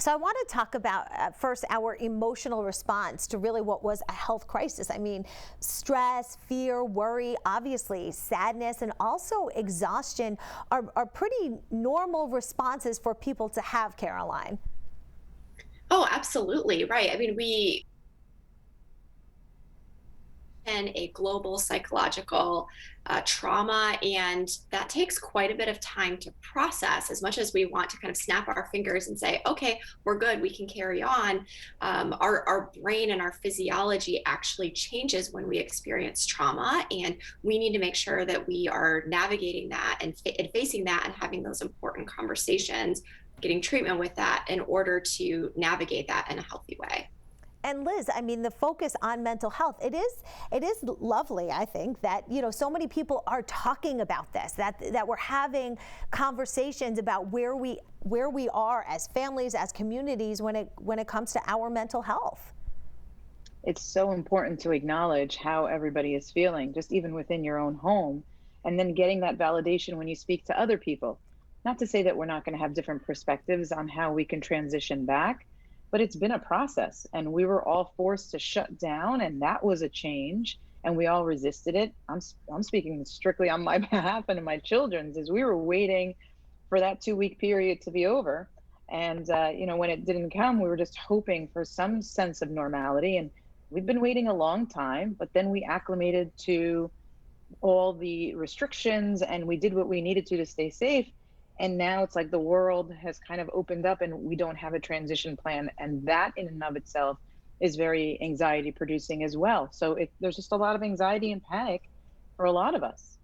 So I want to talk about first our emotional response to really what was a health crisis. I mean, stress, fear, worry, obviously sadness, and also exhaustion are pretty normal responses for people to have, Caroline. Oh, absolutely. Right. I mean, we in a global psychological trauma, and that takes quite a bit of time to process. As much as we want to kind of snap our fingers and say, okay, we're good, we can carry on, our brain and our physiology actually changes when we experience trauma. And we need to make sure that we are navigating that and facing that and having those important conversations, getting treatment with that in order to navigate that in a healthy way. And Liz, I mean, the focus on mental health, it is lovely, I think, that, so many people are talking about this, that we're having conversations about where we are as families, as communities when it comes to our mental health. It's so important to acknowledge how everybody is feeling, just even within your own home, and then getting that validation when you speak to other people. Not to say that we're not going to have different perspectives on how we can transition back, but it's been a process, and we were all forced to shut down, and that was a change, and we all resisted it. I'm speaking strictly on my behalf and my children's, as we were waiting for that 2 week period to be over. And, when it didn't come, we were just hoping for some sense of normality. And we've been waiting a long time, but then we acclimated to all the restrictions and we did what we needed to stay safe. And now it's like the world has kind of opened up and we don't have a transition plan. And that in and of itself is very anxiety producing as well. So there's just a lot of anxiety and panic for a lot of us.